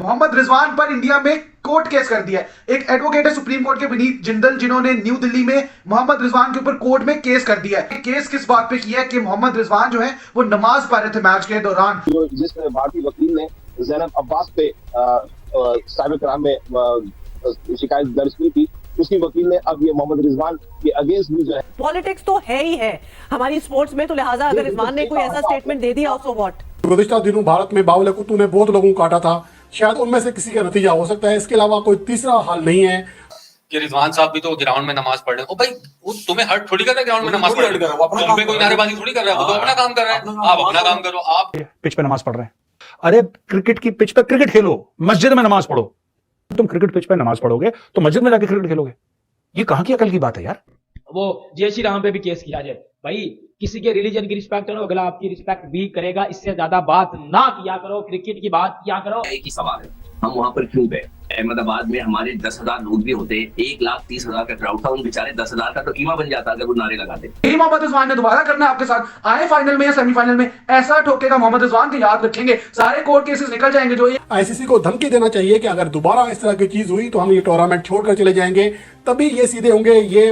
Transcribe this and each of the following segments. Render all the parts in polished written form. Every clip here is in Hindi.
मोहम्मद रिजवान पर इंडिया में कोर्ट केस कर दिया है। एक एडवोकेट है सुप्रीम कोर्ट के विनीत जिंदल, जिन्होंने न्यू दिल्ली में मोहम्मद रिजवान के ऊपर कोर्ट में केस कर दिया है। केस किस बात पे किया है कि मोहम्मद रिजवान जो है वो नमाज पढ़ रहे थे मैच के दौरान। जिस भारतीय वकील ने ज़ैनब अब्बास पे साइबर क्राइम में शिकायत दर्ज की थी, उसकी वकील ने अब ये मोहम्मद रिजवान के अगेंस्ट भी जो है। पॉलिटिक्स तो है ही है हमारी स्पोर्ट्स में, तो लिहाजा अगर रिजवान ने कोई ऐसा स्टेटमेंट दे दिया सो व्हाट। गुज़िश्ता दिनों भारत में बावले कुत्तों ने बहुत लोगों को काटा था, शायद उनमें से किसी का नतीजा हो सकता है। इसके अलावा कोई तीसरा हल नहीं है कि रिजवान साहब भी तो ग्राउंड में नमाज पढ़ रहे हैं। ओ भाई, वो तुम्हें हर्ट थोड़ी कर रहा है ग्राउंड में नमाज पढ़ रहे हो, तुम पे कोई नारेबाजी थोड़ी कर रहा है, वो तो अपना काम कर रहा है। आप अपना काम करो। आप पिच पे नमाज पढ़ रहे हैं, अरे क्रिकेट की पिच पे क्रिकेट खेलो, मस्जिद में नमाज पढ़ो। तुम क्रिकेट पिच पे नमाज पढ़ोगे तो मस्जिद में जाके क्रिकेट खेलोगे, ये कहां की अकल की बात है यार। वो जय श्री राम पे भी केस किया जाए, भाई किसी के रिलीजन की रिस्पेक्ट करो, अगला आपकी रिस्पेक्ट भी करेगा, इससे ज्यादा बात ना किया करो, क्रिकेट की बात किया करो। एक ही सवाल है, हम वहां पर क्यों गए? अहमदाबाद में हमारे 10,000 लोग भी होते, 1,30,000 का क्राउड था, उन बेचारे 10,000 का तो कीमा बन जाता अगर वो नारे लगाते। यही मोहम्मद रिजवान ने दोबारा करना है आपके साथ, आए फाइनल में या सेमीफाइनल में ऐसा ठोकेगा मोहम्मद रिजवान के, याद रखेंगे सारे कोर्ट केसेस निकल जाएंगे। जो आईसीसी को धमकी देना चाहिए कि अगर दोबारा इस तरह की चीज हुई तो हम ये टूर्नामेंट छोड़कर चले जाएंगे, तभी ये सीधे होंगे। ये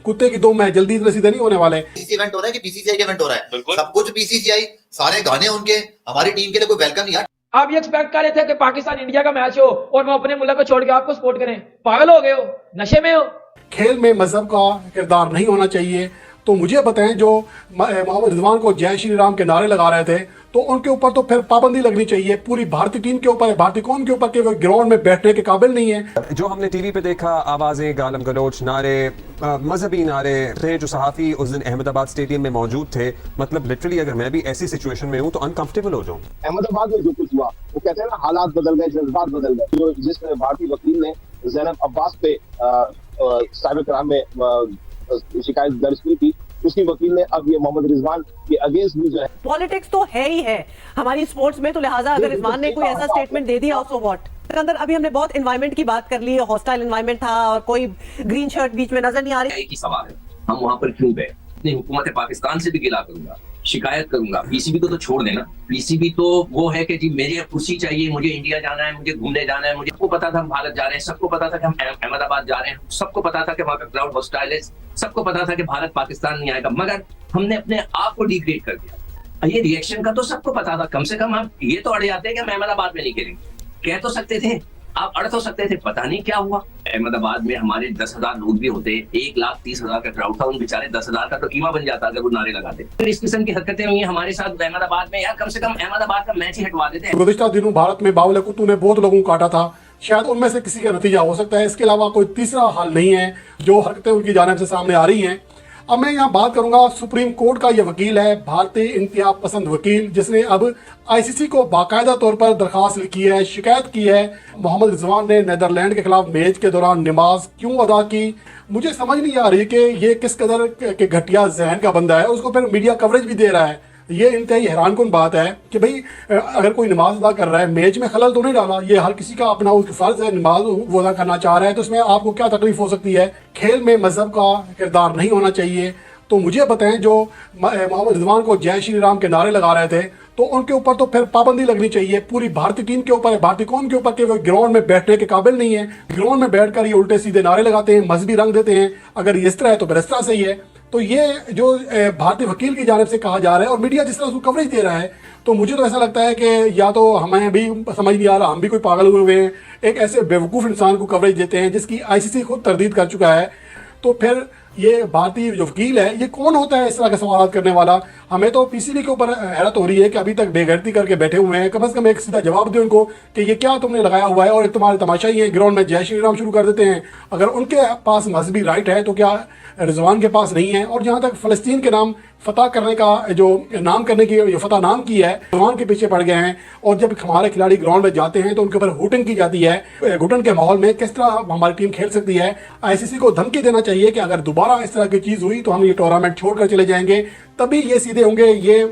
कुत्ते की दो मैच जल्दी इतने सीधे नहीं होने वाले। बीसीसीआई इवेंट हो रहा है कि बीसीसीआई का इवेंट हो रहा है, सब कुछ बीसीसीआई, सारे गाने उनके, हमारी टीम के लिए कोई वेलकम नहीं है। आप ये एक्सपेक्ट कर रहे थे कि पाकिस्तान इंडिया का मैच हो और वो अपने मुल्क को छोड़ के आपको सपोर्ट करें? पागल हो गए हो, नशे में हो। खेल में मजहब का किरदार नहीं होना चाहिए। तो मुझे बताएं, जो मोहम्मद रिजवान को जय श्री राम के नारे लगा रहे थे, तो उनके ऊपर तो फिर पाबंदी लगनी चाहिए, पूरी भारतीय टीम के ऊपर, भारतीय कौम के ऊपर, कि वो ग्राउंड में बैठने के काबिल नहीं है। जो हमने टीवी पे देखा, आवाजें, गालम गलोच, नारे, मजहबी नारे थे, जो सहाफी उस दिन अहमदाबाद स्टेडियम में मौजूद थे, मतलब लिटरली अगर मैं भी ऐसी सिचुएशन में हूँ तो अनकंफर्टेबल हो जाऊँ। अहमदाबाद में जो कुछ हुआ, वो कहते हैं ना, हालात बदल गए, जज्बात बदल गए। जो जिस भारतीय वकील ने ज़ैनब अब्बास पे साइबर क्राइम में शिकायत दर्ज की थी, उसकी वकील ने अब ये मोहम्मद रिजवान के अगेंस्ट भी जो है। पॉलिटिक्स तो है ही है हमारी स्पोर्ट्स में, तो लिहाजा अगर रिजवान ने कोई ऐसा स्टेटमेंट दे दिया सो व्हाट। अंदर अभी हमने बहुत एनवायरनमेंट की बात कर ली, हॉस्टाइल एनवायरनमेंट था और कोई ग्रीन शर्ट बीच में नजर नहीं आ रही। एक ही सवाल है, हम वहां पर क्यों गए? अपनी हुकूमत पाकिस्तान से भी गिला करूंगा, शिकायत करूंगा। पीसीबी को तो छोड़ देना, पीसीबी तो वो है कि जी मेरे खुशी चाहिए, मुझे इंडिया जाना है, मुझे घूमने जाना है, मुझे सबको पता था हम भारत जा रहे हैं, सबको पता था कि हम अहमदाबाद जा रहे हैं, सबको पता था कि वहां का क्राउड हॉस्टाइल है, सबको पता था कि भारत पाकिस्तान नहीं आएगा, मगर हमने अपने आप को डिग्रेड कर दिया। ये रिएक्शन का तो सबको पता था, कम से कम हम ये तो अड़ जाते हैं कि हम अहमदाबाद में नहीं खेलेंगे। कह तो सकते थे, आप अड़ तो सकते थे, पता नहीं क्या हुआ। अहमदाबाद में हमारे 10,000 लोग भी होते, 1,30,000 का क्राउड था, उन बेचारे 10,000 का तो कीमा बन जाता अगर वो नारे लगाते। फिर इस किस्म की हरकतें हुई हमारे साथ अहमदाबाद में, यार कम से कम अहमदाबाद का मैच ही हटवा देते। गुज़िश्ता दिनों भारत में बावले कुत्तों ने बहुत लोगों को काटा था, शायद उनमें से किसी का नतीजा हो सकता है। इसके अलावा कोई तीसरा हल नहीं है जो हरकतें उनकी जानिब से सामने आ रही हैं। अब मैं यहाँ बात करूंगा, सुप्रीम कोर्ट का ये वकील है, भारतीय इंतहा पसंद वकील, जिसने अब आईसीसी को बाकायदा तौर पर दरखास्त लिखी है, शिकायत की है। मोहम्मद रिजवान ने नीदरलैंड के खिलाफ मैच के दौरान नमाज क्यों अदा की? मुझे समझ नहीं आ रही कि ये किस कदर के घटिया जहन का बंदा है, उसको फिर मीडिया कवरेज भी दे रहा है। ये इंतहाई हैरानकुन बात है कि भाई अगर कोई नमाज अदा कर रहा है, मैच में खलल तो नहीं डाला, ये हर किसी का अपना उसकी फर्ज है, नमाज वो अदा करना चाह रहा है, तो उसमें आपको क्या तकलीफ हो सकती है? खेल में मजहब का किरदार नहीं होना चाहिए। तो मुझे बताएं, जो मोहम्मद रिजवान को जय श्री राम के नारे लगा रहे थे, तो उनके ऊपर तो फिर पाबंदी लगनी चाहिए, पूरी भारतीय टीम के ऊपर, भारतीय कौम के ऊपर, कि वो ग्राउंड में बैठने के काबिल नहीं है। ग्राउंड में बैठकर ये उल्टे सीधे नारे लगाते हैं, मजहबी रंग देते हैं। अगर इस तरह है तो फिर इस तरह से ही है। तो ये जो भारतीय वकील की जानिब से कहा जा रहा है और मीडिया जिस तरह उसको कवरेज दे रहा है, तो मुझे तो ऐसा लगता है कि या तो हमें भी समझ नहीं आ रहा, हम भी कोई पागल हुए हैं, एक ऐसे बेवकूफ़ इंसान को कवरेज देते हैं जिसकी आईसीसी खुद तरदीद कर चुका है। तो फिर ये भारतीय जो वकील है, ये कौन होता है इस तरह के सवाल करने वाला? हमें तो पीसीबी के ऊपर हैरत हो रही है कि अभी तक बेगैरती करके बैठे हुए हैं। कम से कम एक सीधा जवाब दे उनको कि ये क्या तुमने लगाया हुआ है, और तुम्हारे तमाशा ही है, ग्राउंड में जय श्री राम शुरू कर देते हैं। अगर उनके पास मजहबी राइट है तो क्या रिजवान के पास नहीं है? और जहाँ तक फ़लस्तीन के नाम फतह करने का जो नाम करने की ये फतह नाम की है, रिजवान के पीछे पड़ गए हैं। और जब हमारे खिलाड़ी ग्राउंड में जाते हैं तो उनके ऊपर हुटिंग की जाती है। घुटन के माहौल में किस तरह हमारी टीम खेल सकती है? आईसीसी को धमकी देना चाहिए कि अगर दोबारा इस तरह की चीज़ हुई तो हम ये टूर्नामेंट छोड़कर चले जाएंगे, तभी ये सीधे होंगे। ये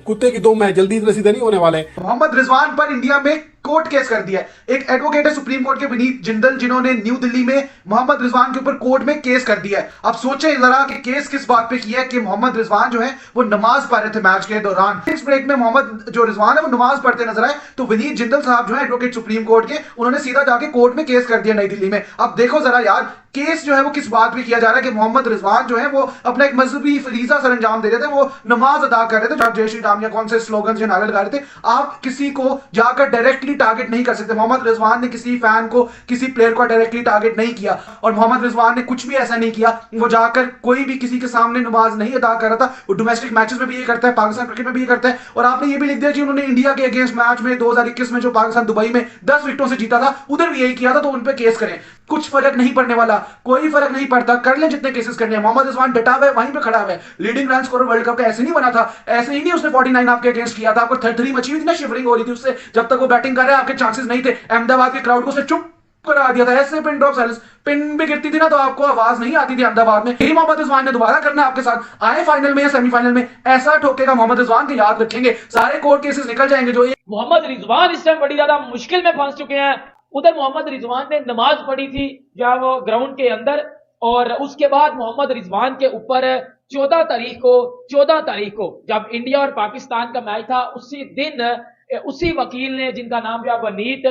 कुत्ते की दो मैच जल्दी इतने सीधे नहीं होने वाले। मोहम्मद रिजवान पर इंडिया में कोर्ट केस कर दिया है। एक एडवोकेट है सुप्रीम कोर्ट के विनीत जिंदल, जिन्होंने न्यू दिल्ली में मोहम्मद रिजवान के ऊपर कोर्ट में केस कर दिया है। अब सोचें जरा कि केस किस बात पे किया है कि मोहम्मद रिजवान जो है वो नमाज पढ़ रहे थे मैच के दौरान। इस ब्रेक में मोहम्मद जो रिजवान है वो नमाज पढ़ते नजर आए, तो विनीत जिंदल साहब जो है एडवोकेट सुप्रीम कोर्ट के, उन्होंने सीधा जाके कोर्ट में केस कर दिया नई दिल्ली में। अब देखो जरा यार, केस जो है वो किस बात पे किया जा रहा है कि मोहम्मद रिजवान जो है वो अपना एक मजहबी फरीजा सर अंजाम दे रहे थे, वो नमाज अदा कर रहे थे, जय श्री राम या कौन से स्लोगन जो नारे लगा रहे थे। आप किसी को जाकर डायरेक्टली टारगेट नहीं कर सकते। मोहम्मद रिजवान ने किसी फैन को, किसी प्लेयर को डायरेक्टली टारगेट नहीं किया, और मोहम्मद रिजवान ने कुछ भी ऐसा नहीं किया। वो जाकर कोई भी किसी के सामने नमाज नहीं अदा कर रहा था। वो डोमेस्टिक मैचेस में भी ये करता है, पाकिस्तान क्रिकेट में भी ये करता है। और आपने ये भी लिख दिया कि उन्होंने इंडिया के अगेंस्ट मैच में 2021 में जो पाकिस्तान दुबई में 10 विकेटों से जीता था, उधर भी यही किया था, तो उन पे केस करें। कुछ फर्क नहीं पड़ने वाला, कोई फर्क नहीं पड़ता, कर लें जितने केसेस करने हैं। मोहम्मद रिजवान डटा हुआ है, वहीं पे खड़ा हुआ है। Leading run scorer world cup का ऐसे नहीं बना था, ऐसे ही नहीं उसने 49 आपके अगेंस्ट किया था। आपको थरथरी मची हुई थी ना, शिवरिंग हो रही थी उससे, जब तक वो बैटिंग कर रहा है आपके चांसेस नहीं थे। अहमदाबाद के क्राउड को उसने चुप करा दिया था, ऐसे पिन ड्रॉप साइलेंस, पिन भी गिरती थी ना तो आपको आवाज नहीं आती थी अहमदाबाद में। यही मोहम्मद रिजवान ने दोबारा करना है आपके साथ, आए फाइनल में या सेमीफाइनल में ऐसा ठोकेगा मोहम्मद रिजवान के, याद रखेंगे सारे कोर्ट केसेस निकल जाएंगे। जो मोहम्मद रिजवान इस टाइम बड़ी ज्यादा मुश्किल में फंस चुके हैं। उधर मोहम्मद रिजवान ने नमाज पढ़ी थी जब वो ग्राउंड के अंदर, और उसके बाद मोहम्मद रिजवान के ऊपर 14 तारीख को जब इंडिया और पाकिस्तान का मैच था, उसी दिन उसी वकील ने, जिनका भी अब नीत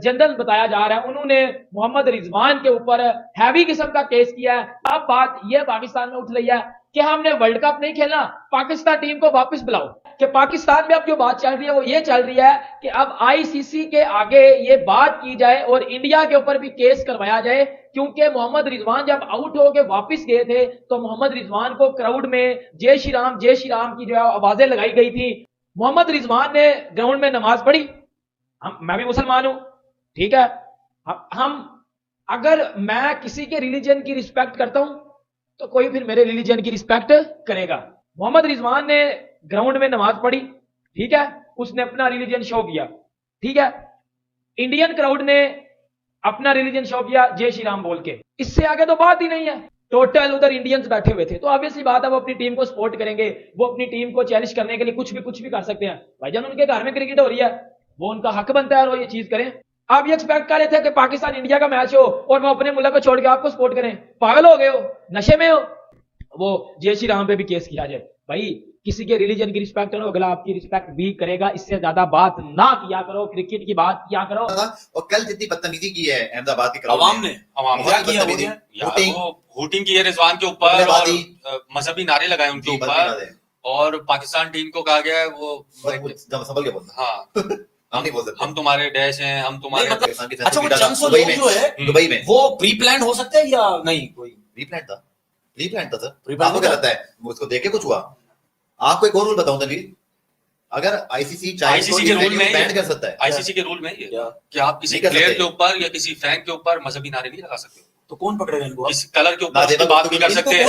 जिंदल बताया जा रहा है, उन्होंने मोहम्मद रिजवान के ऊपर हैवी किस्म का केस किया है। अब बात यह पाकिस्तान में उठ रही है कि हमने वर्ल्ड कप नहीं खेलना, पाकिस्तान टीम को वापस बुलाओ। कि पाकिस्तान में अब जो बात चल रही है वो ये चल रही है कि अब आईसीसी के आगे ये बात की जाए और इंडिया के ऊपर भी केस करवाया जाए, क्योंकि मोहम्मद रिजवान जब आउट होकर वापस गए थे तो मोहम्मद रिजवान को क्राउड में जय श्री राम की जो है आवाजें लगाई गई थी। मोहम्मद रिजवान ने ग्राउंड में नमाज पढ़ी। मैं भी मुसलमान हूं, ठीक है, हम अगर मैं किसी के रिलीजन की रिस्पेक्ट करता हूं तो कोई फिर मेरे रिलीजन की रिस्पेक्ट करेगा। मोहम्मद रिजवान ने ग्राउंड में नमाज पढ़ी, ठीक है, उसने अपना रिलीजन शो किया, ठीक है, इंडियन क्राउड ने अपना रिलीजन शो किया जय श्री राम बोल के। इससे आगे तो बात ही नहीं है। टोटल उधर इंडियंस बैठे हुए थे, तो ऑब्वियसली बात है वो अपनी टीम को सपोर्ट करेंगे, वो अपनी टीम को चैलेंज करने के लिए कुछ भी कर सकते हैं। भाईजान उनके घर में क्रिकेट हो रही है, वो उनका हक बनता है और वो ये चीज करें। आप ये एक्सपेक्ट कर रहे थे कि पाकिस्तान इंडिया का मैच हो और वो अपने मुल्क को छोड़ के आपको सपोर्ट करें? पागल हो गए हो, नशे में हो। वो जय श्री राम पे भी केस किया जाए। भाई किसी के रिलीजन की रिस्पेक्ट करो, अगला आपकी रिस्पेक्ट भी करेगा। इससे ज्यादा बात ना किया करो, क्रिकेट की बात किया करो। और कल जितनी बदतमीजी की है अहमदाबाद के क्राउड अवाम ने हुटिंग की है रिजवान के ऊपर, और मजहबी नारे लगाए उनके ऊपर, और पाकिस्तान टीम को कहा गया है वो संभल के बोलना। हाँ हम नहीं बोल सकते, हम तुम्हारे डैश हैं, हम तुम्हारे। अच्छा वो 400 लोग जो है दुबई में, वो प्री प्लान हो सकते हैं या नहीं? कोई प्री प्लान था सर। आपको क्या लगता है उसको देख के कुछ हुआ? आपको एक और रूल बताऊं तनवीर, अगर आईसीसी के रूल में बैन कर सकता है, आईसीसी के रूल में ये कि आप किसी प्लेयर के ऊपर या किसी फैन के ऊपर मजहबी नारे नहीं लगा सकते। तो कौन पकड़ेगा इनको? किसी कलर के ऊपर उसकी बात नहीं कर सकते,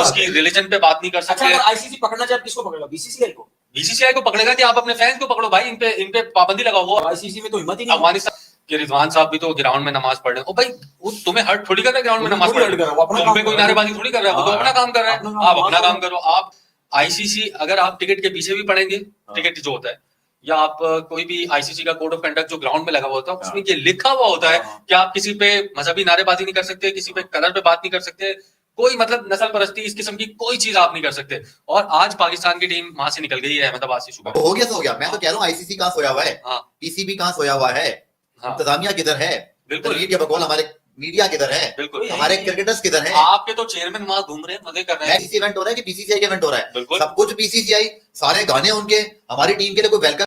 उसकी रिलीजन पे बात नहीं कर सकते। अच्छा आईसीसी पकड़ना चाहे किसको पकड़ेगा? बीसीसीआई को? बीसीसीआई को पकड़ेगा कि आप अपने फैंस को पकड़ो भाई, इन पे पाबंदी लगाओ। आईसीसी में तो हिम्मत ही नहीं। अफगानिस्तान के रिजवान साहब भी तो ग्राउंड में नमाज पढ़ रहे हैं। ओ भाई वो तुम्हें हर्ट थोड़ी कर रहा है ग्राउंड में नमाज पढ़ रहे हैं, तुम पे कोई नारेबाजी थोड़ी कर रहा है, वो तो अपना काम कर रहा है। आप अपना काम करो। आप आईसीसी, अगर आप टिकट के पीछे भी पढ़ेंगे, टिकट जो होता है, या आप कोई भी आईसीसी का कोड ऑफ कंडक्ट जो ग्राउंड में लगा हुआ होता है, उसमें ये लिखा हुआ होता है कि आप किसी पे मजहबी नारेबाजी नहीं कर सकते, किसी पे कलर पे बात नहीं कर सकते, कोई मतलब नस्ल परस्ती इस किस्म की कोई चीज आप नहीं कर सकते। और आज पाकिस्तान की टीम वहां से निकल गई है, अहमदाबाद से। शुक्र हो गया तो हो गया। मैं तो कह रहा हूँ आईसीसी कहाँ सोया हुआ है, पीसीबी कहाँ सोया हुआ है, इंतजामिया किधर है, मीडिया बकौल हमारे मीडिया किधर है, बिल्कुल हमारे क्रिकेटर्स किधर है? आपके तो चेयरमैन वहां घूम रहे हैं, मजे कर रहे हैं। इवेंट हो रहा है कि बीसीसीआई का इवेंट हो रहा है? सब कुछ बीसीसीआई, सारे गाने उनके, हमारी टीम के लिए कोई वेलकम